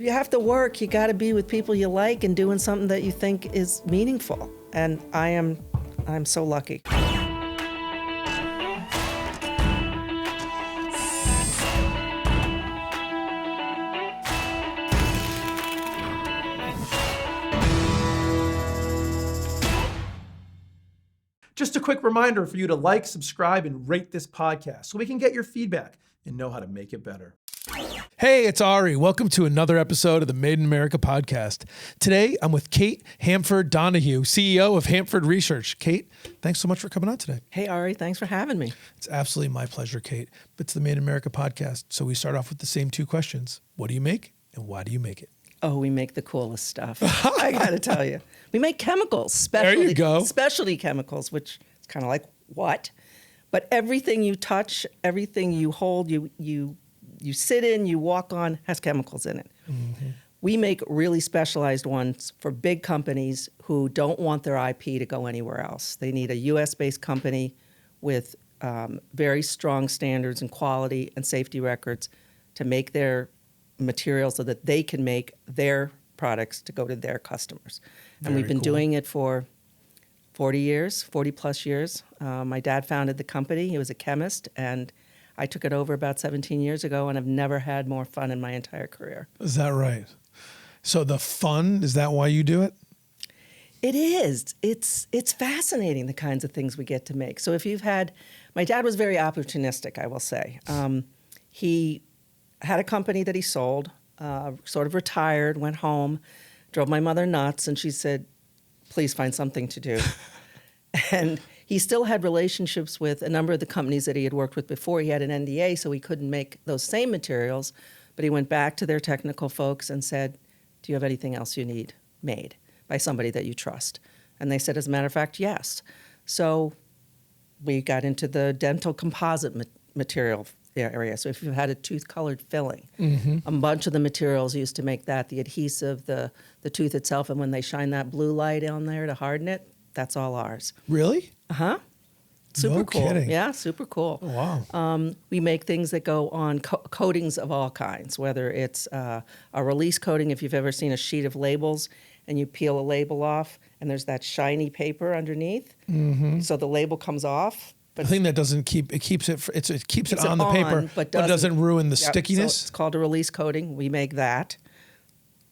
You have to work. You got to be with people you like and doing something that you think is meaningful. And I'm so lucky. Just a quick reminder for you to like, subscribe, and rate this podcast so we can get your feedback and know how to make it better. Hey, it's Ari. Welcome to another episode of the Made in America podcast. Today, I'm with Kate Hampford Donahue, CEO of Hampford Research. Kate, thanks so much for coming on today. Hey, Ari, thanks for having me. It's absolutely my pleasure, Kate. It's the Made in America podcast, so we start off with the same two questions. What do you make, and why do you make it? Oh, we make the coolest stuff. I got to tell you. We make chemicals, There you go. specialty chemicals, which is kind of like what? But everything you touch, everything you hold, you sit in, you walk on, has chemicals in it. Mm-hmm. We make really specialized ones for big companies who don't want their IP to go anywhere else. They need a US-based company with very strong standards and quality and safety records to make their materials so that they can make their products to go to their customers. And we've been doing it for 40 plus years. My dad founded the company. He was a chemist, and I took it over about 17 years ago, and I've never had more fun in my entire career. Is that right? So the fun, is that why you do it? It is. It's fascinating, the kinds of things we get to make. So if you've had, my dad was very opportunistic, I will say. He had a company that he sold, sort of retired, went home, drove my mother nuts, and she said, please find something to do. And he still had relationships with a number of the companies that he had worked with before. He had an NDA, so he couldn't make those same materials, but he went back to their technical folks and said, do you have anything else you need made by somebody that you trust? And they said, as a matter of fact, yes. So we got into the dental composite material area. So if you had a tooth-colored filling, a bunch of the materials used to make that, the adhesive, the tooth itself, and when they shine that blue light on there to harden it, that's all ours. Really? Uh-huh. Super No cool. kidding. Yeah, super cool. Oh, wow. We make things that go on coatings of all kinds, whether it's a release coating, if you've ever seen a sheet of labels and you peel a label off and there's that shiny paper underneath, so the label comes off. But the thing that doesn't keep it keeps it on the paper, but it doesn't ruin the stickiness. So it's called a release coating. We make that.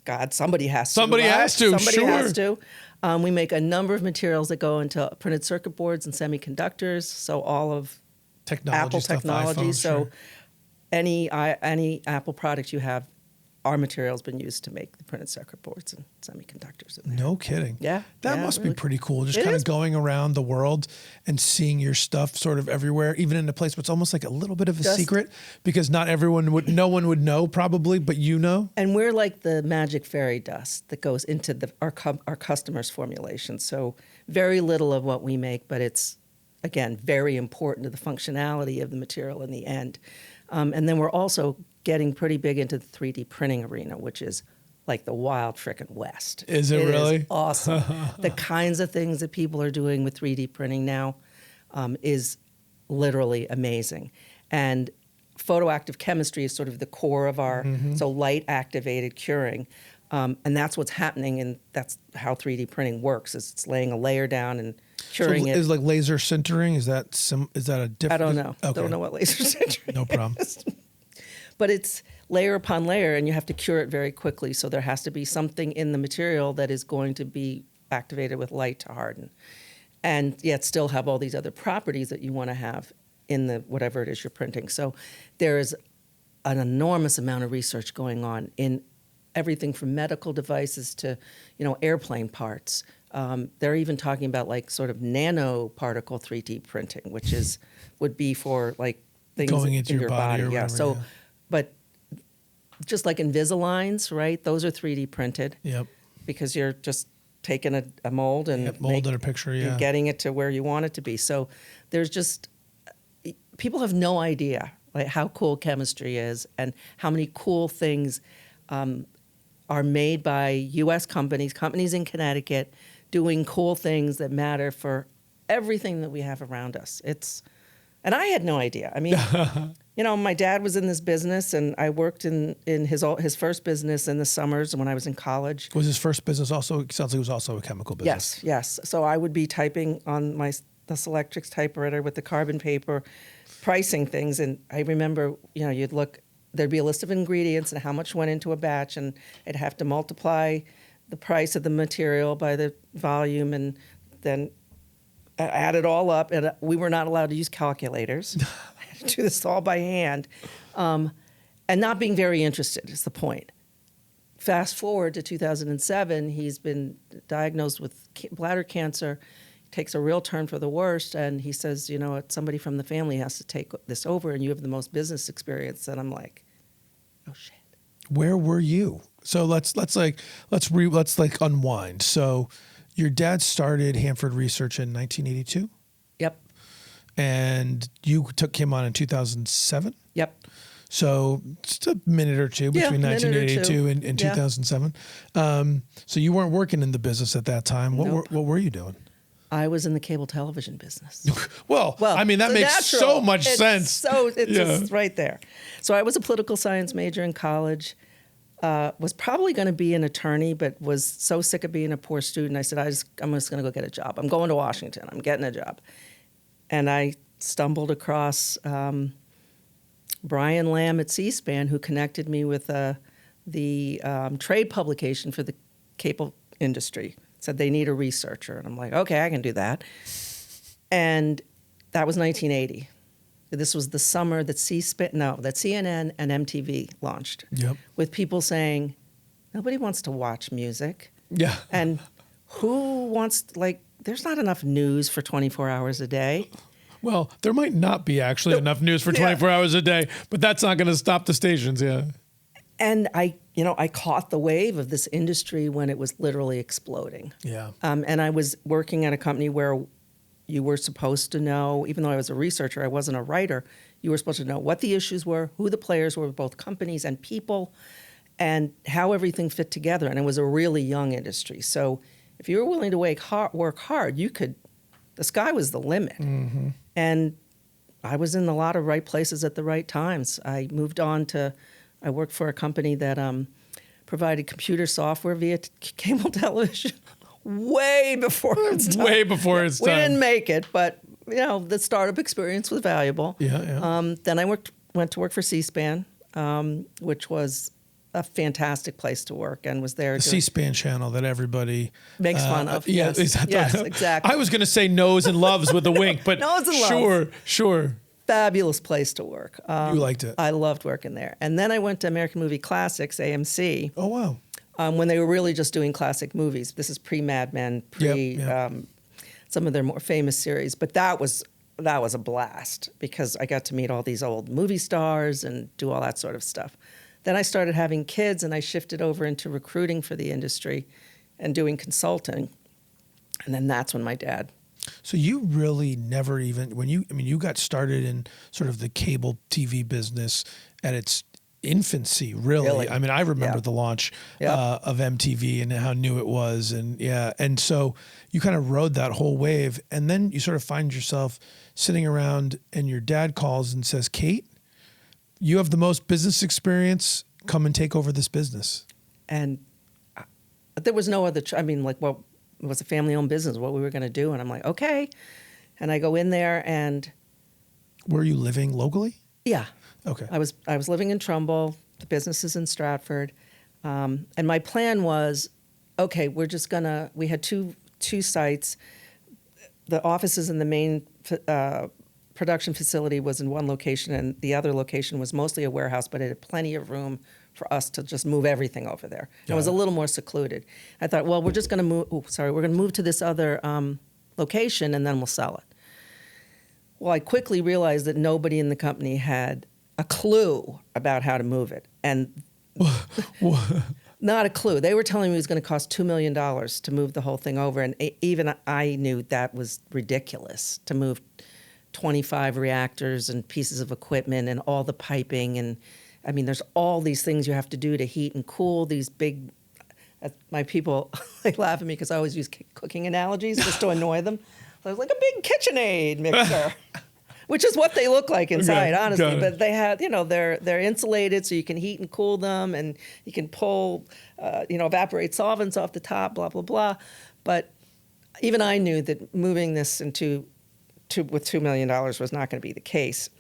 God, somebody has to. Somebody has to. We make a number of materials that go into printed circuit boards and semiconductors. So all of Apple technology. iPhone, so sure. any Apple product you have, our material's been used to make the printed circuit boards and semiconductors in there. No kidding. Yeah. That must be pretty cool. Just kind of going around the world and seeing your stuff sort of everywhere, even in a place where it's almost like a little bit of a secret, because no one would know probably, but you know. And we're like the magic fairy dust that goes into our customers' formulations. So very little of what we make, but it's, again, very important to the functionality of the material in the end. And then we're also getting pretty big into the 3D printing arena, which is like the wild frickin' west. Is it really? Is awesome. The kinds of things that people are doing with 3D printing now is literally amazing. And photoactive chemistry is sort of the core of our, so light-activated curing. And that's what's happening, and that's how 3D printing works, is it's laying a layer down and curing it. Is like laser sintering? Is that a different? I don't know. Okay. Don't know what laser sintering No problem. is. But it's layer upon layer, and you have to cure it very quickly. So there has to be something in the material that is going to be activated with light to harden, and yet still have all these other properties that you want to have in the whatever it is you're printing. So there is an enormous amount of research going on in everything from medical devices to, airplane parts. They're even talking about like sort of nanoparticle 3D printing, which would be for like things going into in your body. Or yeah. whatever, So, but just like Invisaligns, right? Those are 3D printed. Yep. Because you're just taking a mold and molding a picture. Yeah. and getting it to where you want it to be. So there's just people have no idea like how cool chemistry is and how many cool things are made by U.S. companies in Connecticut, doing cool things that matter for everything that we have around us. And I had no idea. I mean, my dad was in this business, and I worked in his first business in the summers when I was in college. Was his first business also, it sounds like it was also a chemical business. Yes. So I would be typing on the Selectrix typewriter with the carbon paper, pricing things. And I remember, you'd look, there'd be a list of ingredients and how much went into a batch, and I'd have to multiply the price of the material by the volume and then add it all up. And we were not allowed to use calculators. I had to do this all by hand. And not being very interested is the point. Fast forward to 2007, he's been diagnosed with bladder cancer. Takes a real turn for the worst, and he says, somebody from the family has to take this over, and you have the most business experience. And I'm like, oh shit. Where were you? So let's unwind. So your dad started Hampford Research in 1982? Yep. And you him on in 2007? Yep. So just a minute or two between 1982 and 2007. So you weren't working in the business at that time. What were you doing? I was in the cable television business. well, I mean, that makes so much sense. So it's just right there. So I was a political science major in college, was probably going to be an attorney, but was so sick of being a poor student. I said, I'm just going to go get a job. I'm going to Washington. I'm getting a job. And I stumbled across Brian Lamb at C-SPAN, who connected me with the trade publication for the cable industry. Said they need a researcher. And I'm like, okay, I can do that. And that was 1980. This was the summer that CNN and MTV launched. Yep. With people saying, nobody wants to watch music. Yeah. And who wants, there's not enough news for 24 hours a day. Well, there might not be actually enough news for 24 hours a day, but that's not going to stop the stations, And I caught the wave of this industry when it was literally exploding. Yeah. And I was working at a company where you were supposed to know, even though I was a researcher, I wasn't a writer, you were supposed to know what the issues were, who the players were, both companies and people, and how everything fit together. And it was a really young industry. So if you were willing to work hard, the sky was the limit. Mm-hmm. And I was in a lot of right places at the right times. I moved on I worked for a company that provided computer software via cable television way before its time. Way before its time. We didn't make it, but the startup experience was valuable. Yeah. Then I went to work for C-SPAN, which was a fantastic place to work, and was there. The C-SPAN channel that everybody makes fun of. Yeah, yes, exactly. I was going to say knows and loves with a wink, but knows and loves. Sure. Fabulous place to work. You liked it. I loved working there. And then I went to American Movie Classics, AMC. Oh, wow. When they were really just doing classic movies. This is pre-Mad Men, some of their more famous series. But that was a blast because I got to meet all these old movie stars and do all that sort of stuff. Then I started having kids, and I shifted over into recruiting for the industry and doing consulting. And then that's when my dad... So you really never even, you got started in sort of the cable TV business at its infancy, really. I mean, I remember the launch of MTV and how new it was. And so you kind of rode that whole wave. And then you sort of find yourself sitting around and your dad calls and says, Kate, you have the most business experience. Come and take over this business. And there was no other, it was a family-owned business, what we were going to do. And I'm like, okay. And I go in there and... Were you living locally? Yeah. Okay. I was living in Trumbull. The business is in Stratford. And my plan was, okay, we had two sites. The offices in the main production facility was in one location, and the other location was mostly a warehouse, but it had plenty of room for us to just move everything over there. It was a little more secluded. I thought, well, we're just going to move. We're going to move to this other location, and then we'll sell it. Well, I quickly realized that nobody in the company had a clue about how to move it, and not a clue. They were telling me it was going to cost $2 million to move the whole thing over, and even I knew that was ridiculous to move 25 reactors and pieces of equipment and all the piping and. I mean, there's all these things you have to do to heat and cool these big. My people laugh at me because I always use cooking analogies just to annoy them. So I was like a big KitchenAid mixer. which is what they look like inside, Okay, honestly. got it. But they have, they're insulated, so you can heat and cool them, and you can pull, evaporate solvents off the top, blah, blah, blah. But even I knew that moving this with $2 million was not going to be the case.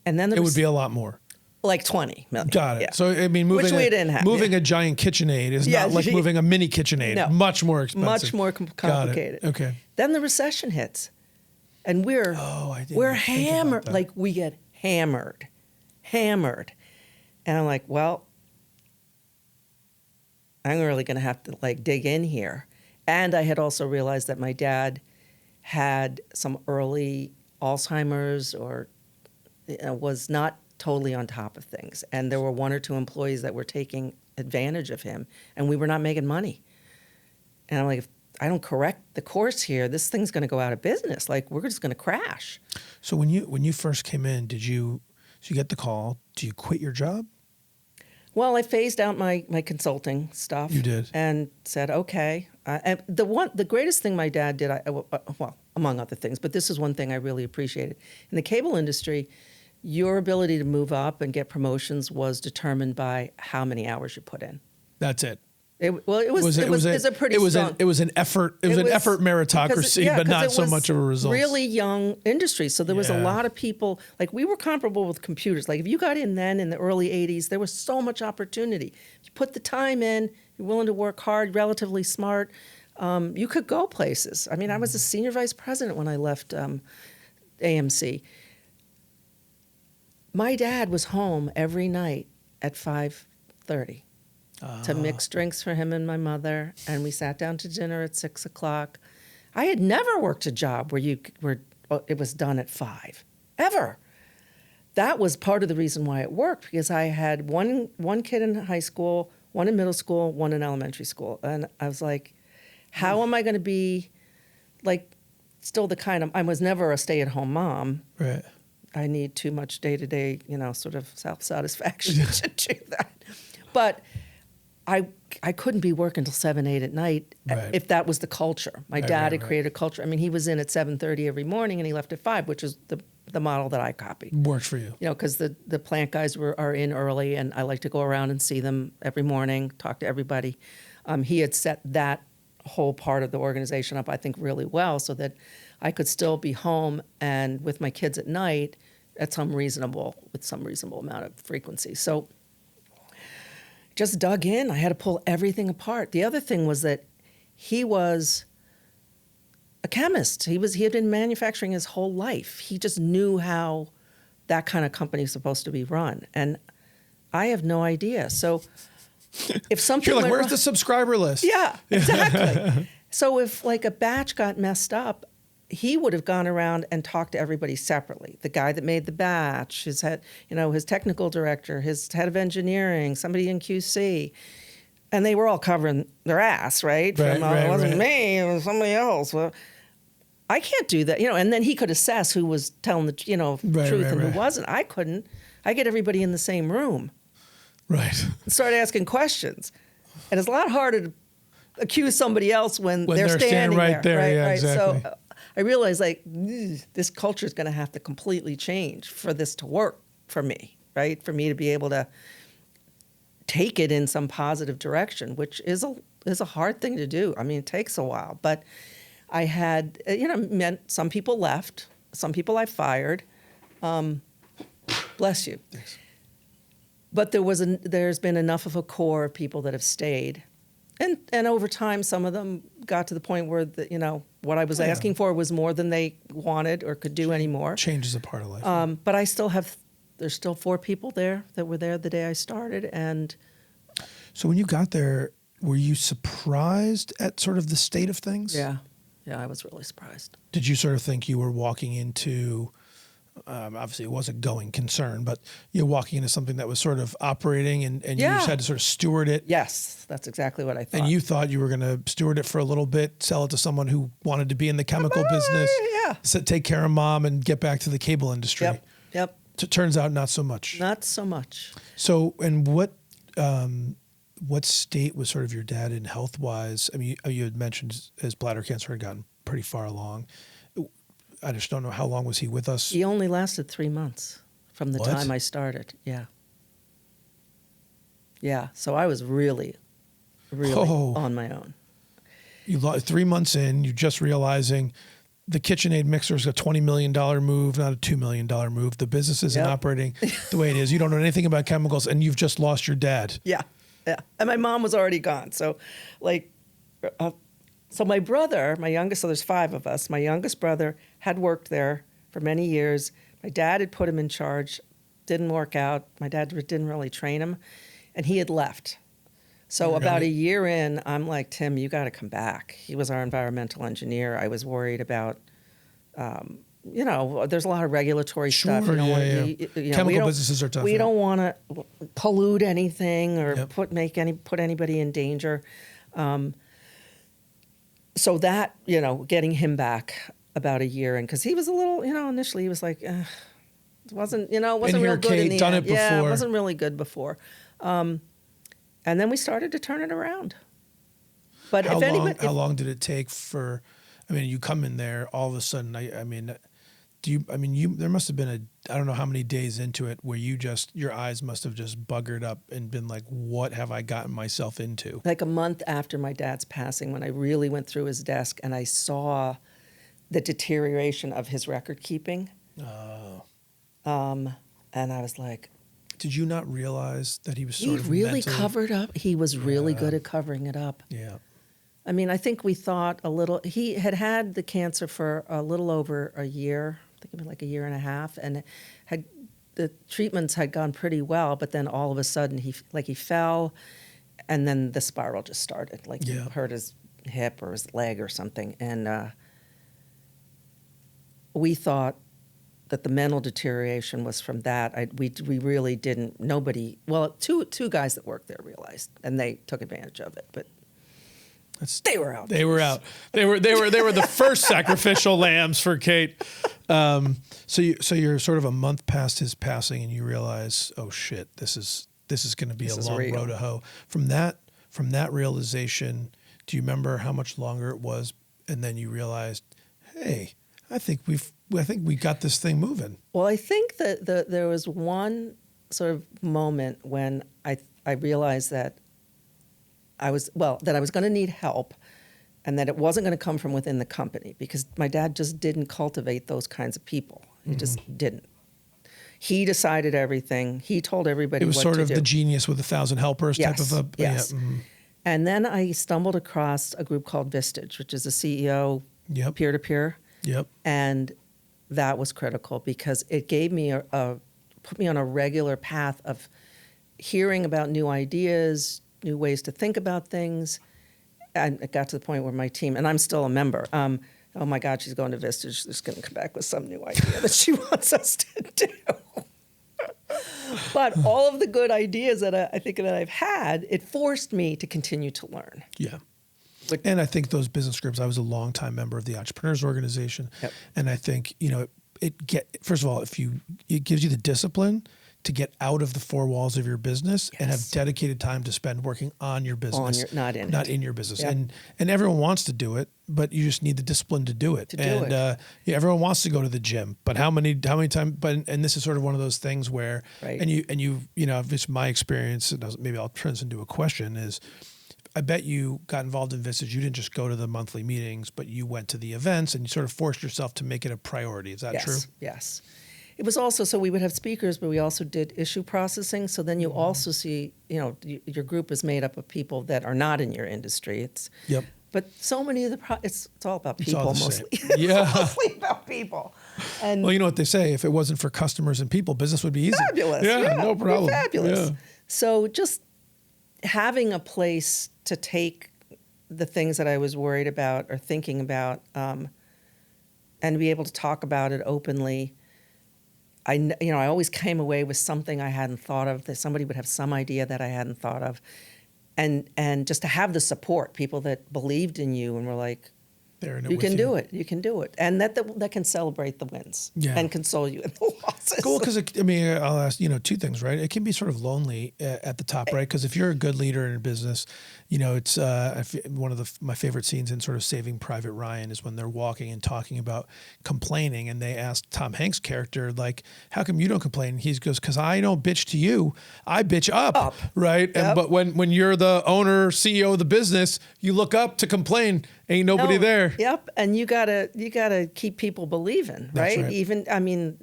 And then It would be a lot more. like 20 million. Got it. Yeah. So, I mean, moving, Which we didn't have, moving a giant KitchenAid is Yeah, not like moving a mini KitchenAid. No. Much more expensive. Much more Got it. complicated. Okay. Then the recession hits, and we're I didn't we're think about hammered. that. Like we get hammered, and I'm like, well, I'm really going to have to like dig in here. And I had also realized that my dad had some early Alzheimer's, or was not totally on top of things, and there were 1 or 2 employees that were taking advantage of him, and we were not making money. And I'm like, if I don't correct the course here, this thing's going to go out of business. Like, we're just going to crash. So when you first came in, so you get the call? Do you quit your job? Well, I phased out my consulting stuff. You did. And said, okay. And the greatest thing my dad did, well, among other things, but this is one thing I really appreciated. In the cable industry, your ability to move up and get promotions was determined by how many hours you put in. That's it. It was a pretty strong. It was an effort. It was an effort meritocracy, but not so much of a result. Really young industry, so there was a lot of people. Like, we were comparable with computers. Like, if you got in then in the early '80s, there was so much opportunity. You put the time in. You're willing to work hard. Relatively smart. You could go places. I mean, I was a senior vice president when I left AMC. My dad was home every night at 5:30. To mix drinks for him and my mother, and we sat down to dinner at 6 o'clock. I had never worked a job where it was done at 5, ever. That was part of the reason why it worked, because I had one kid in high school, one in middle school, one in elementary school, and I was like, how am I going to be, like, still the kind of, I was never a stay-at-home mom. Right. I need too much day-to-day, sort of self-satisfaction to do that. But I couldn't be working until 7, 8 at night if that was the culture. My dad had created a culture. I mean, he was in at 7:30 every morning, and he left at 5, which is the model that I copied. Worked for you. Because the plant guys are in early, and I like to go around and see them every morning, talk to everybody. He had set that whole part of the organization up, I think, really well, so that I could still be home and with my kids at night with some reasonable amount of frequency. So just dug in. I had to pull everything apart. The other thing was that he was a chemist. He had been manufacturing his whole life. He just knew how that kind of company is supposed to be run. And I have no idea. So if something You're like, went where's wrong, the subscriber list? Yeah, exactly. So if like a batch got messed up, he would have gone around and talked to everybody separately. The guy that made the batch, his head, his technical director, his head of engineering, somebody in QC. And they were all covering their ass, right? It wasn't me, it was somebody else. Well, I can't do that, and then he could assess who was telling the truth and who wasn't. I couldn't. I get everybody in the same room. Right. And start asking questions. And it's a lot harder to accuse somebody else when they're standing right there. Yeah, right? exactly. So I realized, this culture is going to have to completely change for this to work for me, right? For me to be able to take it in some positive direction, which is a hard thing to do. I mean, it takes a while. But I had, meant some people left, some people I fired. Bless you. Thanks. But there's been enough of a core of people that have stayed. And over time, some of them got to the point where what I was asking for was more than they wanted or could do anymore. Change is a part of life. But there's still 4 people there that were there the day I started. And so when you got there, were you surprised at sort of the state of things? yeah, I was really surprised. Did you sort of think you were walking into, obviously it was a going concern, but you're walking into something that was sort of operating and you just had to sort of steward it? Yes, that's exactly what I thought. And you thought you were going to steward it for a little bit, sell it to someone who wanted to be in the chemical business, take care of mom and get back to the cable industry. Yep. So it turns out not so much. Not so much. So, and what state was sort of your dad in health-wise? I mean, you had mentioned his bladder cancer had gotten pretty far along. I just don't know how long was he with us. He only lasted 3 months from the time I started. Yeah. Yeah. So I was really on my own. You 3 months in, you're just realizing the KitchenAid mixer is a $20 million move, not a $2 million move. The business isn't operating the way it is. You don't know anything about chemicals, and you've just lost your dad. Yeah. Yeah. And my mom was already gone. So, so my brother, my youngest, so there's 5 of us. My youngest brother had worked there for many years. My dad had put him in charge. Didn't work out. My dad didn't really train him, and he had left. So about a year in, I'm like, Tim, you got to come back. He was our environmental engineer. I was worried about, there's a lot of regulatory stuff. Chemical businesses are tough. We don't want to pollute anything or put anybody in danger. So that, getting him back about a year in, because he was a little, initially he was like, it wasn't real good in the end. Yeah, it wasn't really good before. And then we started to turn it around. But how long did it take for? I mean, you come in there all of a sudden. There must have been I don't know how many days into it where your eyes must have just buggered up and been like, what have I gotten myself into? Like a month after my dad's passing, when I really went through his desk and I saw the deterioration of his record keeping. Oh. And I was like, did you not realize that he was sort of really mentally... covered up? He was really good at covering it up. Yeah. I mean, I think we thought he had the cancer for a little over a year, I think it was like a year and a half, and the treatments had gone pretty well, but then all of a sudden he fell, and then the spiral just started. He hurt his hip or his leg or something. And we thought that the mental deterioration was from that. We really didn't. Nobody. Well, two guys that worked there realized, and they took advantage of it. But they were out. They were out. They were the first sacrificial lambs for Kate. So you're sort of a month past his passing, and you realize, oh shit, this is going to be a long road to hoe. From that realization, do you remember how much longer it was? And then you realized, hey, I think we got this thing moving. Well, I think that there was one sort of moment when I realized that I was going to need help, and that it wasn't going to come from within the company, because my dad just didn't cultivate those kinds of people. He just didn't. He decided everything. He told everybody what to do. It was sort of the genius with 1,000 helpers type of a... Yes. Yeah, And then I stumbled across a group called Vistage, which is a CEO peer-to-peer. Yep. And that was critical, because it gave me put me on a regular path of hearing about new ideas, new ways to think about things. And it got to the point where my team, and I'm still a member, oh my God, she's going to Vistage. She's going to come back with some new idea that she wants us to do. But all of the good ideas that I think that I've had, it forced me to continue to learn. Yeah. And I think those business groups, I was a longtime member of the Entrepreneurs Organization. Yep. And I think, first of all, it gives you the discipline to get out of the 4 walls of your business and have dedicated time to spend working on your business, not in your business. Yep. And everyone wants to do it, but you just need the discipline to do it. Everyone wants to go to the gym, but how many times? And this is sort of one of those things where, and you it's my experience. Maybe I'll turn this into a question. Is I bet you got involved in Vistage. You didn't just go to the monthly meetings, but you went to the events and you sort of forced yourself to make it a priority. Is that true? Yes. It was also, so we would have speakers, but we also did issue processing. So then you also see, your group is made up of people that are not in your industry. But so many of it's all about people mostly. Yeah. Mostly about people. And well, you know what they say, if it wasn't for customers and people, business would be easy. Fabulous. Yeah, no problem. Fabulous. Yeah. So just having a place to take the things that I was worried about or thinking about, and be able to talk about it openly. I always came away with something I hadn't thought of, that somebody would have some idea that I hadn't thought of. And just to have the support, people that believed in you and were like, there in it You with can do it. You can do it. And that can celebrate the wins and console you in the losses. Cool, because I'll ask, two things, right? It can be sort of lonely at the top, right? Because if you're a good leader in a business, it's one of my favorite scenes in sort of Saving Private Ryan is when they're walking and talking about complaining, and they ask Tom Hanks' character, like, how come you don't complain? And he goes, because I don't bitch to you, I bitch up. Right? Yep. And but when you're the owner, CEO of the business, you look up to complain. Ain't nobody there. Yep. And you gotta keep people believing, right? That's right.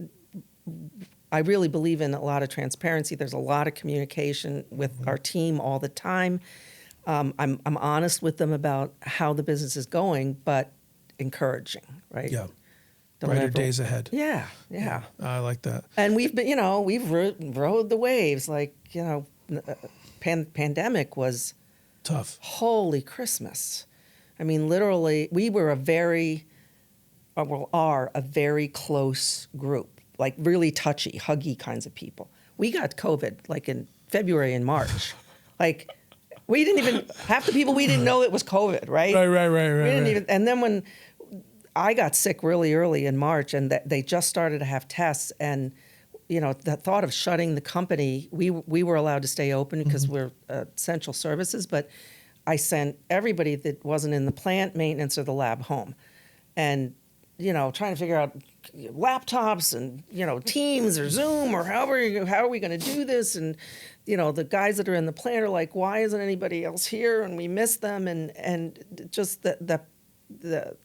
I really believe in a lot of transparency. There's a lot of communication with our team all the time. I'm honest with them about how the business is going, but encouraging, right? Yeah. Don't Brighter days ahead. Yeah. I like that. And we've been, we've rode the waves. Like, pandemic was Tough. Holy Christmas. Literally, we were are a very close group, like really touchy, huggy kinds of people. We got COVID like in February and March. Like, we didn't even, half the people we didn't know it was COVID, right? Right. We didn't even, and then when I got sick really early in March and they just started to have tests, and the thought of shutting the company, we were allowed to stay open because we're essential services, but I sent everybody that wasn't in the plant, maintenance, or the lab home. And, trying to figure out laptops and, Teams or Zoom or how are we going to do this? And, the guys that are in the plant are like, why isn't anybody else here? And we miss them. And just the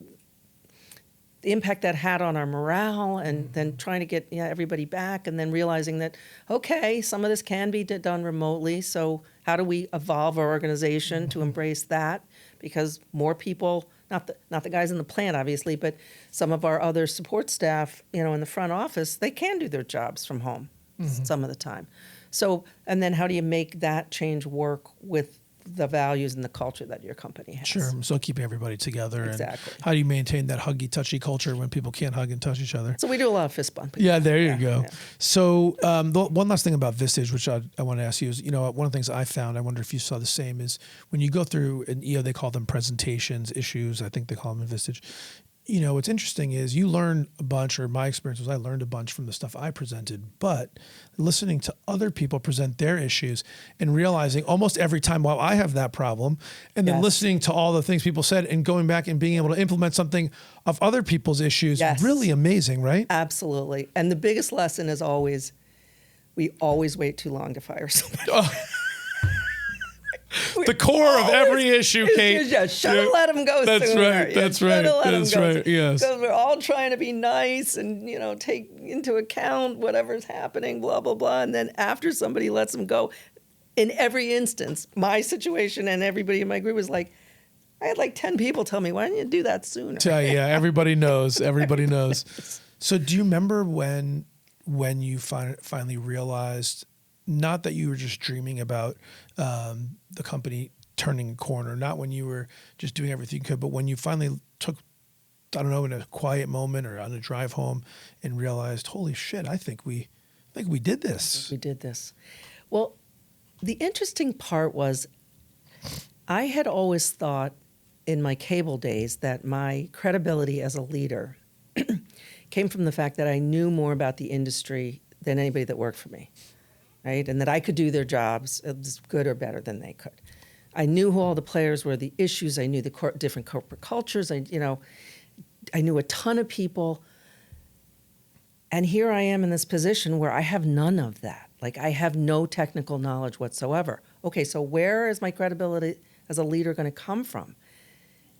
impact that had on our morale, and then trying to get everybody back, and then realizing that, okay, some of this can be done remotely. So how do we evolve our organization to embrace that? Because more people, not the guys in the plant, obviously, but some of our other support staff, in the front office, they can do their jobs from home some of the time. So, and then how do you make that change work with the values and the culture that your company has? Sure. So keeping everybody together. Exactly. And how do you maintain that huggy, touchy culture when people can't hug and touch each other? So we do a lot of fist bumping. Yeah, there you go. Yeah. So one last thing about Vistage, which I want to ask you is, one of the things I found, I wonder if you saw the same, is when you go through, and they call them presentations, issues, I think they call them in Vistage. What's interesting is you learn a bunch, or my experience was I learned a bunch from the stuff I presented, but listening to other people present their issues and realizing almost every time, wow, I have that problem, and then listening to all the things people said and going back and being able to implement something of other people's issues, really amazing, right? Absolutely. And the biggest lesson is always, we always wait too long to fire somebody. The core of every issue, Kate. Just shut and let them go. That's sooner. right. That's right. That's right. Yes. Because we're all trying to be nice and take into account whatever's happening, blah blah blah. And then after somebody lets them go, in every instance, my situation and everybody in my group was like, I had like 10 people tell me, why didn't you do that sooner? Yeah, everybody knows. Everybody knows. So do you remember when you finally realized, not that you were just dreaming about the company turning a corner, not when you were just doing everything you could, but when you finally took, I don't know, in a quiet moment or on a drive home and realized, holy shit, I think we did this. We did this. Well, the interesting part was I had always thought in my cable days that my credibility as a leader came from the fact that I knew more about the industry than anybody that worked for me. Right? And that I could do their jobs as good or better than they could. I knew who all the players were, the issues. I knew the different corporate cultures. I knew a ton of people. And here I am in this position where I have none of that. Like, I have no technical knowledge whatsoever. Okay, so where is my credibility as a leader going to come from?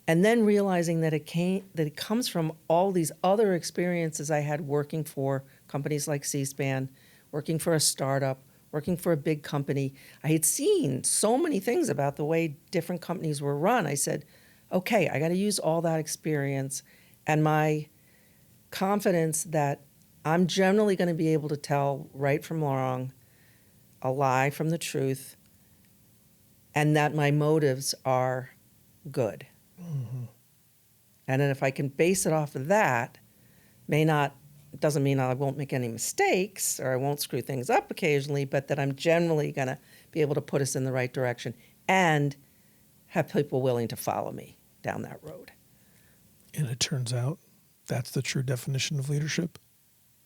And then realizing that it comes from all these other experiences I had working for companies like C-SPAN, working for a startup, working for a big company. I had seen so many things about the way different companies were run. I said, okay, I got to use all that experience and my confidence that I'm generally going to be able to tell right from wrong, a lie from the truth, and that my motives are good. Mm-hmm. And then if I can base it off of that, it doesn't mean I won't make any mistakes or I won't screw things up occasionally, but that I'm generally going to be able to put us in the right direction and have people willing to follow me down that road. And it turns out that's the true definition of leadership.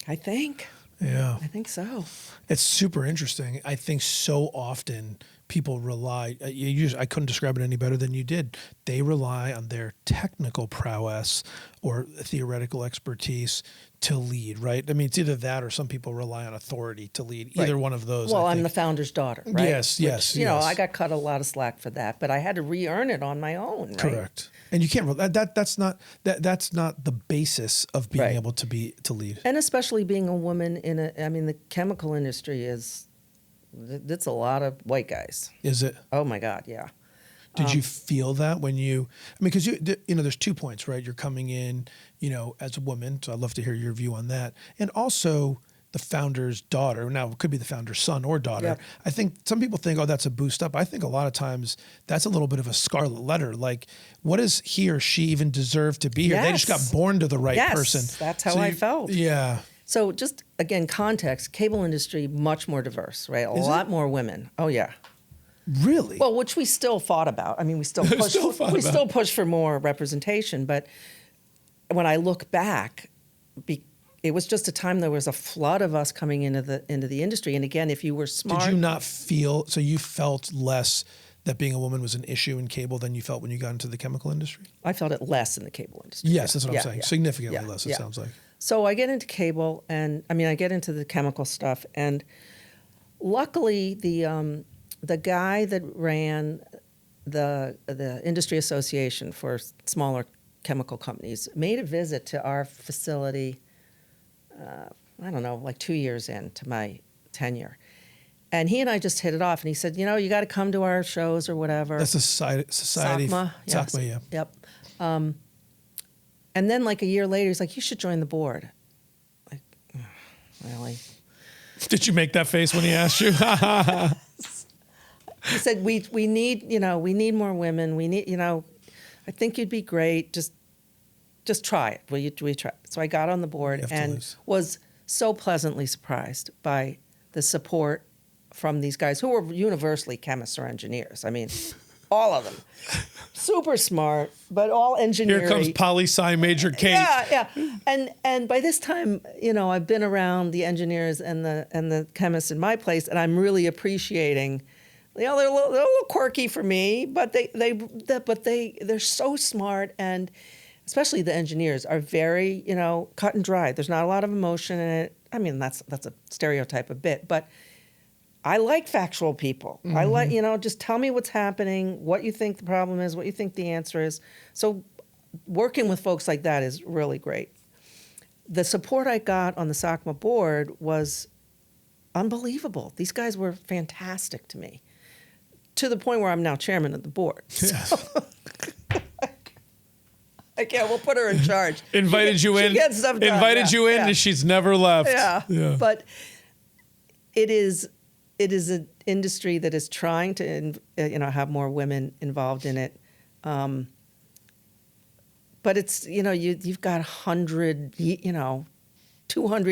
I think. Yeah. I think so. It's super interesting. I think so often people rely, I couldn't describe it any better than you did. They rely on their technical prowess or theoretical expertise to lead, right? I mean, it's either that or some people rely on authority to lead. Either one of those. Well, I I'm think. the founder's daughter, right? Yes, yes. You know, I got cut a lot of slack for that, but I had to re-earn it on my own, right? Correct. And you can't, that's not the basis of being able to lead. And especially being a woman the chemical industry it's a lot of white guys. Is it? Oh my God, yeah. Did you feel that when because there's 2 points, right? You're coming in, as a woman, so I'd love to hear your view on that. And also the founder's daughter. Now, it could be the founder's son or daughter. Yep. I think some people think, oh, that's a boost up. I think a lot of times that's a little bit of a scarlet letter. Like, what does he or she even deserve to be here? Yes. They just got born to the right person. That's how I felt. Yeah. So just, again, context, cable industry, much more diverse, right? A lot more women. Oh, yeah. Really? Well, which we still fought about. I mean, we still push for more representation. But when I look back, it was just a time there was a flood of us coming into the industry. And again, if you were smart, did you not feel so? You felt less that being a woman was an issue in cable than you felt when you got into the chemical industry? I felt it less in the cable industry. Yes, that's what I'm saying. Yeah. Significantly less. It sounds like. So I get into cable, and I get into the chemical stuff, and luckily the guy that ran the industry association for smaller chemical companies made a visit to our facility. I don't know, like 2 years into my tenure, and he and I just hit it off. And he said, you got to come to our shows or whatever. That's a society. SACMA, yes. SACMA, yeah. Yep. And then like a year later, he's like, you should join the board. Like, really? Did you make that face when he asked you? He said, we need more women. We need, I think you'd be great. Just try it. Will you try it? So I got on the board and was so pleasantly surprised by the support from these guys who were universally chemists or engineers. I mean, all of them. Super smart, but all engineering. Here comes poli-sci major Kate. Yeah. And by this time, I've been around the engineers and the chemists in my place, and I'm really appreciating. They're a little quirky for me, but they're so smart, and especially the engineers are very, cut and dry. There's not a lot of emotion in it. I mean, that's a stereotype a bit, but I like factual people. Mm-hmm. I like, just tell me what's happening, what you think the problem is, what you think the answer is. So working with folks like that is really great. The support I got on the SACMA board was unbelievable. These guys were fantastic to me, to the point where I'm now chairman of the board. Yes. So, we'll put her in charge. Invited you in, and she's never left. Yeah. But it is an industry that is trying to, have more women involved in it. But it's, you've got 200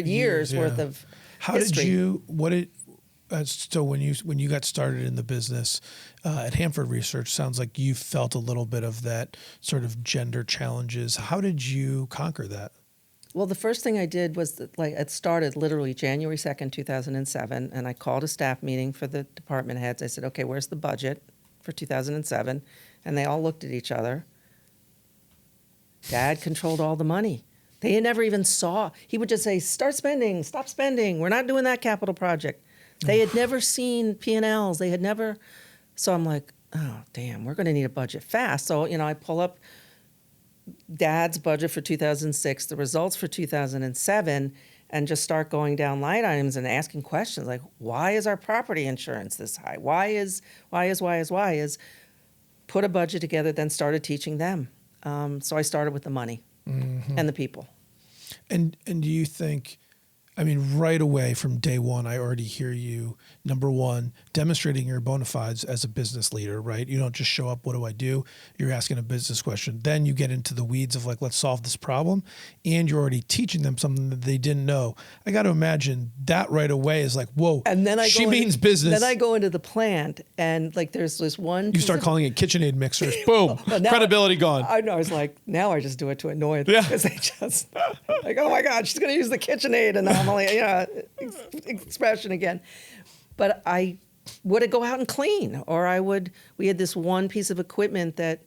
years worth of history. So when you got started in the business at Hampford Research, sounds like you felt a little bit of that sort of gender challenges. How did you conquer that? Well, the first thing I did was it started literally January 2nd, 2007, and I called a staff meeting for the department heads. I said, okay, where's the budget for 2007? And they all looked at each other. Dad controlled all the money. They never even saw. He would just say, start spending, stop spending. We're not doing that capital project. They had never seen P&Ls. They had never. So I'm like, oh, damn, we're going to need a budget fast. So, I pull up Dad's budget for 2006, the results for 2007, and just start going down line items and asking questions like, why is our property insurance this high? Why is? Put a budget together, then started teaching them. So I started with the money and the people. And do you think, I mean, right away from day one, I already hear you, number one, demonstrating your bona fides as a business leader, right? You don't just show up, what do I do? You're asking a business question. Then you get into the weeds of like, let's solve this problem. And you're already teaching them something that they didn't know. I got to imagine that right away is like, whoa, and then she means business. Then I go into the plant and like there's this one. You start calling it KitchenAid mixers. Boom. Well, Credibility gone. I know. I was like, now I just do it to annoy them because they just like, oh my God, she's going to use the KitchenAid anomaly, expression again. But I would go out and clean, or we had this one piece of equipment that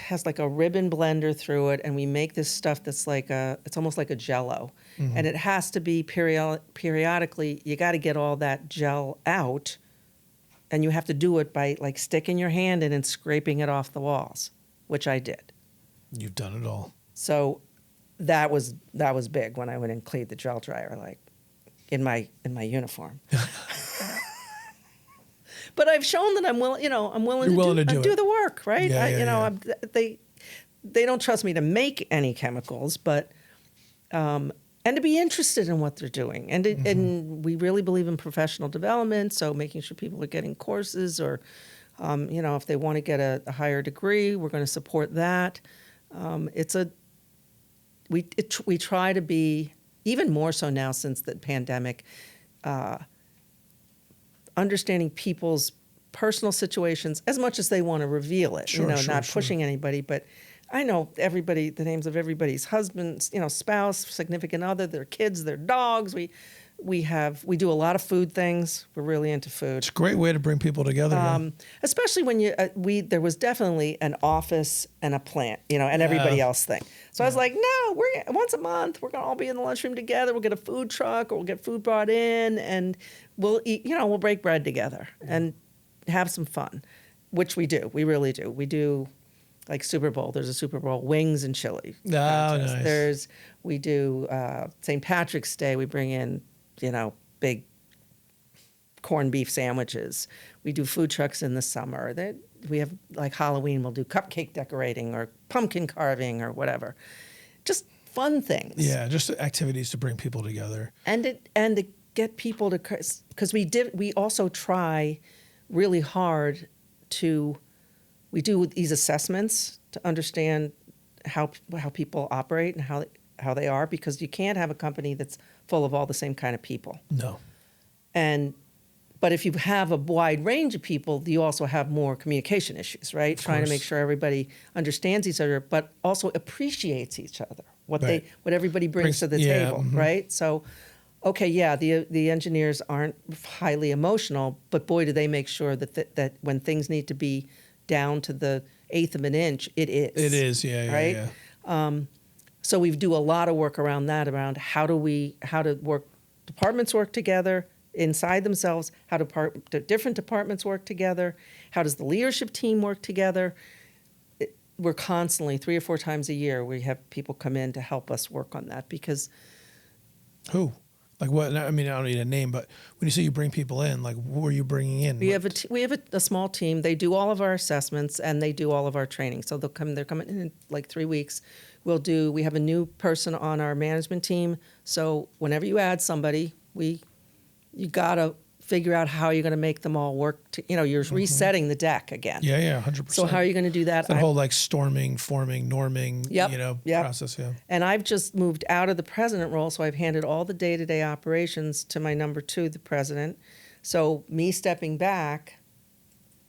has like a ribbon blender through it, and we make this stuff that's like it's almost like a Jell-O. Mm-hmm. And it has to be periodically, you got to get all that gel out, and you have to do it by like sticking your hand in and scraping it off the walls, which I did. You've done it all. So that was big when I went and cleaned the gel dryer, like in my uniform. But I've shown that I'm willing. I'm willing to do the work, right? Yeah, They don't trust me to make any chemicals, but and to be interested in what they're doing, and we really believe in professional development. So making sure people are getting courses, or if they want to get a higher degree, we're going to support that. We try to be even more so now since the pandemic. Understanding people's personal situations as much as they want to reveal it, not pushing anybody, but I know everybody, the names of everybody's husbands, spouse, significant other, their kids, their dogs. We do a lot of food things. We're really into food. It's a great way to bring people together. Especially when there was definitely an office and a plant, and everybody else thing. So I was like, no, once a month, we're going to all be in the lunchroom together. We'll get a food truck, or we'll get food brought in, and we'll eat, we'll break bread together and have some fun, which we do. We really do. We do like Super Bowl. There's a Super Bowl wings and chili. Oh, nice. We do St. Patrick's Day. We bring in, big corned beef sandwiches. We do food trucks in the summer. We have like Halloween, we'll do cupcake decorating or pumpkin carving or whatever. Just fun things. Yeah, just activities to bring people together. And to get people to, because we also try really hard we do these assessments to understand how people operate and how they are, because you can't have a company that's full of all the same kind of people. No. But if you have a wide range of people, you also have more communication issues, right? Trying to make sure everybody understands each other, but also appreciates each other, what everybody brings to the table, right? So, the engineers aren't highly emotional, but boy, do they make sure that when things need to be down to the eighth of an inch, it is. It is, right? Yeah. So we do a lot of work around that, around how departments work together inside themselves, how different departments work together, how does the leadership team work together. We're constantly, 3 or 4 times a year, we have people come in to help us work on that, because... Who? Like what? I mean, I don't need a name, but when you say you bring people in, like who are you bringing in? We have a small team. They do all of our assessments and they do all of our training. So they're coming in like 3 weeks. We have a new person on our management team. So whenever you add somebody, you gotta figure out how you're going to make them all work. You're resetting the deck again. Yeah, 100%. So how are you going to do that? That whole like storming, forming, norming, process. Yeah. And I've just moved out of the president role, so I've handed all the day-to-day operations to my number 2, the president. So me stepping back,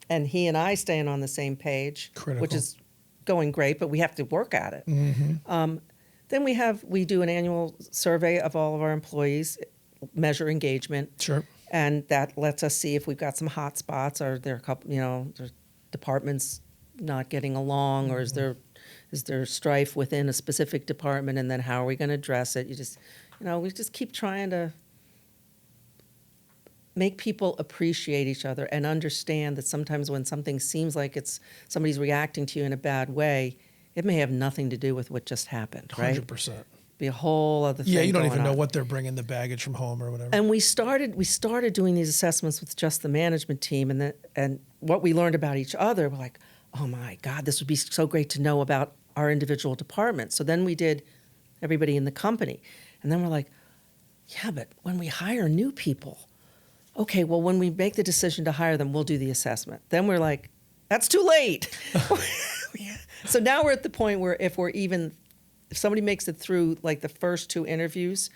and he and I staying on the same page, which is going great, but we have to work at it. Mm-hmm. Then we do an annual survey of all of our employees, measure engagement. Sure. And that lets us see if we've got some hot spots, or there are a couple, there's departments not getting along, or is there strife within a specific department, and then how are we going to address it? We just keep trying to make people appreciate each other and understand that sometimes when something seems like somebody's reacting to you in a bad way, it may have nothing to do with what just happened, right? 100%. Be a whole other thing. Yeah, you don't even know what they're bringing the baggage from home or whatever. And we started doing these assessments with just the management team, and what we learned about each other, we're like, oh my God, this would be so great to know about our individual departments. So then we did everybody in the company, and then we're like, yeah, but when we hire new people, okay, well, when we make the decision to hire them, we'll do the assessment. Then we're like, that's too late. So now we're at the point where if somebody makes it through like the first 2 interviews,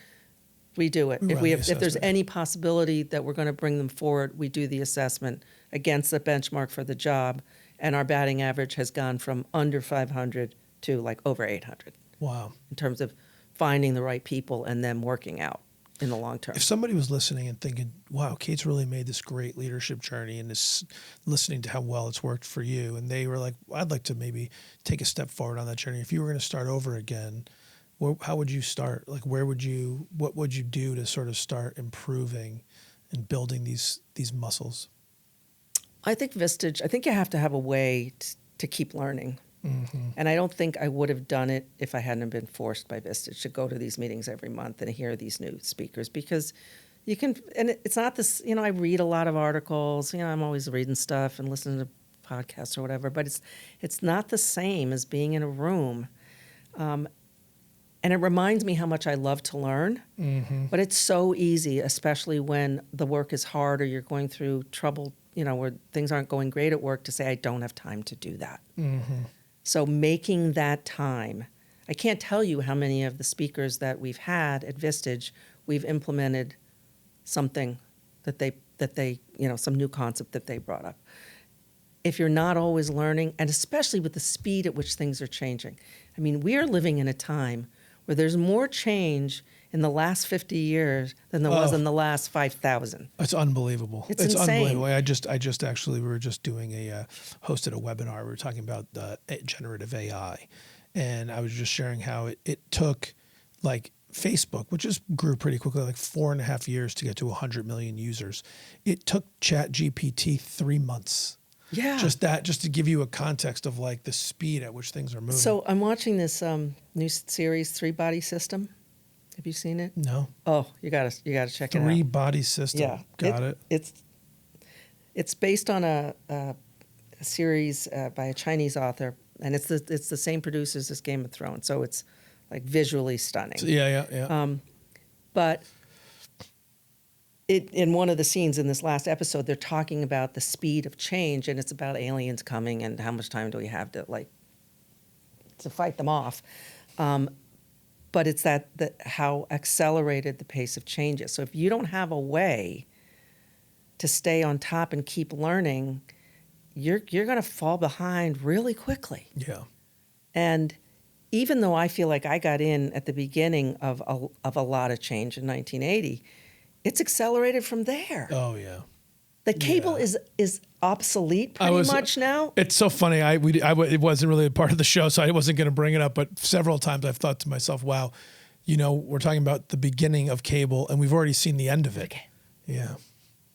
we do it. If there's any possibility that we're going to bring them forward, we do the assessment against the benchmark for the job. And our batting average has gone from under 500 to like over 800. Wow. In terms of finding the right people and them working out in the long term. If somebody was listening and thinking, wow, Kate's really made this great leadership journey and is listening to how well it's worked for you, and they were like, I'd like to maybe take a step forward on that journey. If you were going to start over again, how would you start? Like, what would you do to sort of start improving and building these muscles? I think Vistage, I think you have to have a way to keep learning. Mm-hmm. And I don't think I would have done it if I hadn't been forced by Vistage to go to these meetings every month and hear these new speakers, because you can, and it's not this, I read a lot of articles, I'm always reading stuff and listening to podcasts or whatever, but it's not the same as being in a room. And it reminds me how much I love to learn, but it's so easy, especially when the work is hard or you're going through trouble, where things aren't going great at work, to say, I don't have time to do that. Mm-hmm. So making that time, I can't tell you how many of the speakers that we've had at Vistage, we've implemented something that they some new concept that they brought up. If you're not always learning, and especially with the speed at which things are changing. I mean, we are living in a time where there's more change in the last 50 years than there was in the last 5,000. It's unbelievable. It's insane. Unbelievable. I just actually, we were just doing hosted a webinar. We were talking about generative AI. And I was just sharing how it took like Facebook, which grew pretty quickly, like 4.5 years to get to 100 million users. It took ChatGPT 3 months. Yeah. Just to give you a context of like the speed at which things are moving. So I'm watching this new series, 3 Body System. Have you seen it? No. Oh, you gotta check it out. 3 Body System. Yeah. Got it. It's based on a series by a Chinese author, and it's the same producers as Game of Thrones, so it's like visually stunning. Yeah. But in one of the scenes in this last episode, they're talking about the speed of change, and it's about aliens coming and how much time do we have to fight them off. But it's that how accelerated the pace of change is. So if you don't have a way to stay on top and keep learning, you're going to fall behind really quickly. Yeah. And even though I feel like I got in at the beginning of a lot of change in 1980, it's accelerated from there. Oh yeah. The cable is obsolete pretty much now. It's so funny. It wasn't really a part of the show, so I wasn't going to bring it up. But several times I've thought to myself, wow, we're talking about the beginning of cable, and we've already seen the end of it. Okay. Yeah.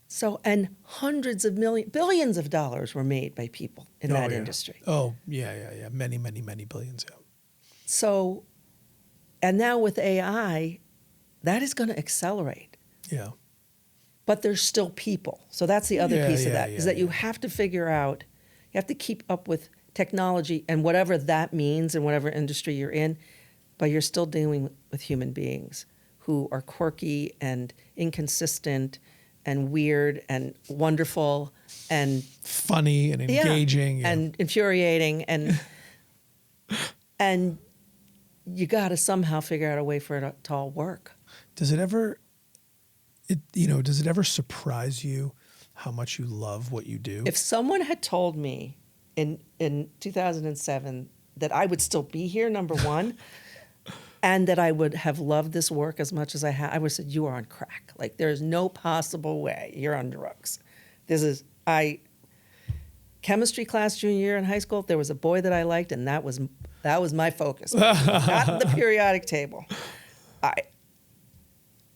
So, and hundreds of billions of dollars were made by people in that industry. Oh, yeah. Many, many, many billions, yeah. So, and now with AI, that is going to accelerate. Yeah. But there's still people. So that's the other piece of that, is that you have to figure out, you have to keep up with technology and whatever that means in whatever industry you're in, but you're still dealing with human beings who are quirky and inconsistent and weird and wonderful and funny and engaging and infuriating and and you got to somehow figure out a way for it to all work. Does it ever surprise you how much you love what you do? If someone had told me in 2007 that I would still be here, number one, and that I would have loved this work as much as I have, I would have said, you are on crack. Like, there is no possible way you're on drugs. Chemistry class junior year in high school, there was a boy that I liked, and that was my focus. Not the periodic table.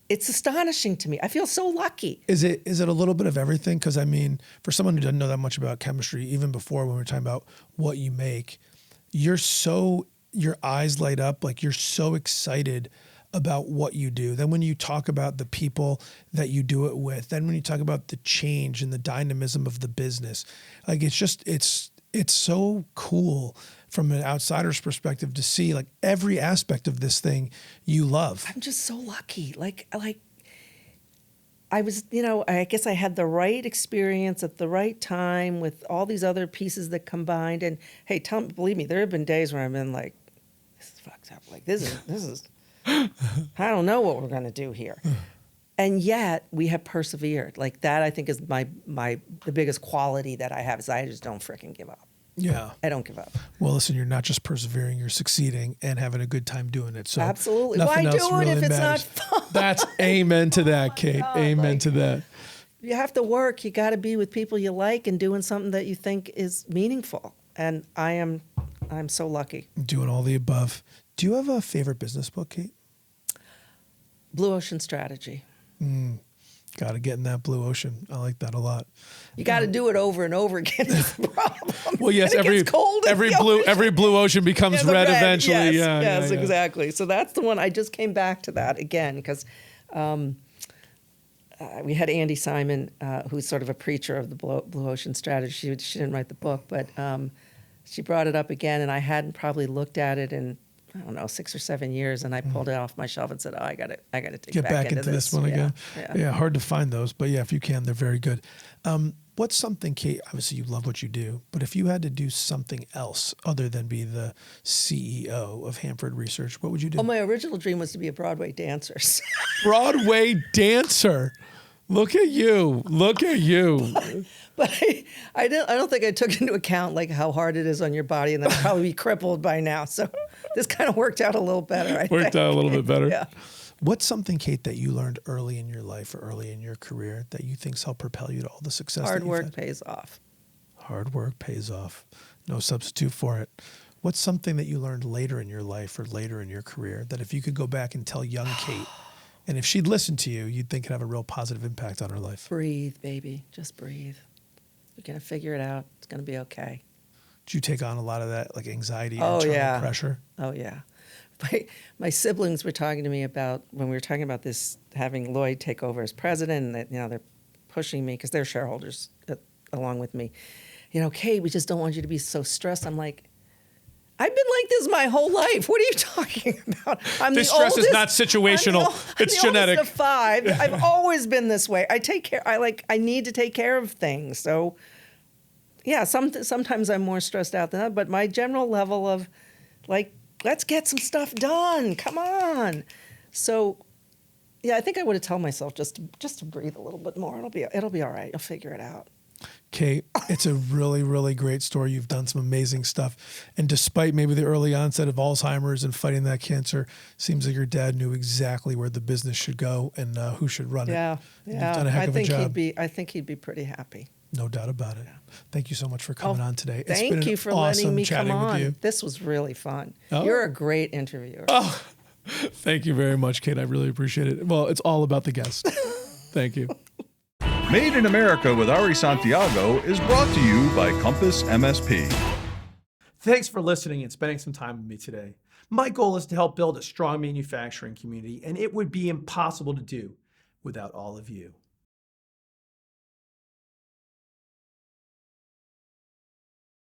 It's astonishing to me. I feel so lucky. Is it a little bit of everything? Because I mean, for someone who doesn't know that much about chemistry, even before when we were talking about what you make, your eyes light up, like you're so excited about what you do. Then when you talk about the people that you do it with, then when you talk about the change and the dynamism of the business, like it's so cool from an outsider's perspective to see like every aspect of this thing you love. I'm just so lucky. Like I was, I guess I had the right experience at the right time with all these other pieces that combined. And hey, believe me, there have been days where I've been like, this is fucked up. Like this is, I don't know what we're gonna do here. And yet we have persevered. Like that, I think is the biggest quality that I have is I just don't freaking give up. Yeah. I don't give up. Well, listen, you're not just persevering, you're succeeding and having a good time doing it. So absolutely. Why do it if it's not fun? That's amen to that, Kate. God, amen to that. You have to work. You got to be with people you like and doing something that you think is meaningful. And I'm so lucky. Doing all the above. Do you have a favorite business book, Kate? Blue Ocean Strategy. Got to get in that blue ocean. I like that a lot. You got to do it over and over again. Is the problem. Well, yes, every blue ocean becomes red eventually. Yes, exactly. So that's the one. I just came back to that again because we had Andy Simon, who's sort of a preacher of the Blue Ocean Strategy. She didn't write the book, but she brought it up again, and I hadn't probably looked at it in, I don't know, 6 or 7 years, and I pulled it off my shelf and said, "Oh, I got to get back into this one again." Yeah, hard to find those, but yeah, if you can, they're very good. What's something, Kate? Obviously, you love what you do, but if you had to do something else other than be the CEO of Hampford Research, what would you do? Oh, my original dream was to be a Broadway dancer. Broadway dancer. Look at you. Look at you. But I don't think I took into account like how hard it is on your body, and then I'd probably be crippled by now. So this kind of worked out a little better. Worked out a little bit better. Yeah. What's something, Kate, that you learned early in your life or early in your career that you think's helped propel you to all the success? Hard work pays off. Hard work pays off. No substitute for it. What's something that you learned later in your life or later in your career that if you could go back and tell young Kate, and if she'd listen to you, you'd think it'd have a real positive impact on her life? Breathe, baby. Just breathe. You're going to figure it out. It's going to be okay. Did you take on a lot of that, like anxiety or internal pressure? Oh, yeah. My siblings were talking to me about, when we were talking about this, having Lloyd take over as president, and that, they're pushing me because they're shareholders along with me. Kate, we just don't want you to be so stressed. I'm like, I've been like this my whole life. What are you talking about? This stress is not situational. It's genetic. I'm the oldest of 5. I've always been this way. I need to take care of things. So, yeah, sometimes I'm more stressed out than that. But my general level of, let's get some stuff done. Come on. So, yeah, I think I would have told myself just to breathe a little bit more. It'll be all right. You'll figure it out. Kate, it's a really, really great story. You've done some amazing stuff. And despite maybe the early onset of Alzheimer's and fighting that cancer, seems like your dad knew exactly where the business should go and who should run it. Yeah. You've done a heck of a job. I think he'd be pretty happy. No doubt about it. Yeah. Thank you so much for coming on today. Thank you for letting me come on. With you. This was really fun. Oh. You're a great interviewer. Oh, thank you very much, Kate. I really appreciate it. Well, it's all about the guest. Thank you. Made in America with Ari Santiago is brought to you by Compass MSP. Thanks for listening and spending some time with me today. My goal is to help build a strong manufacturing community, and it would be impossible to do without all of you.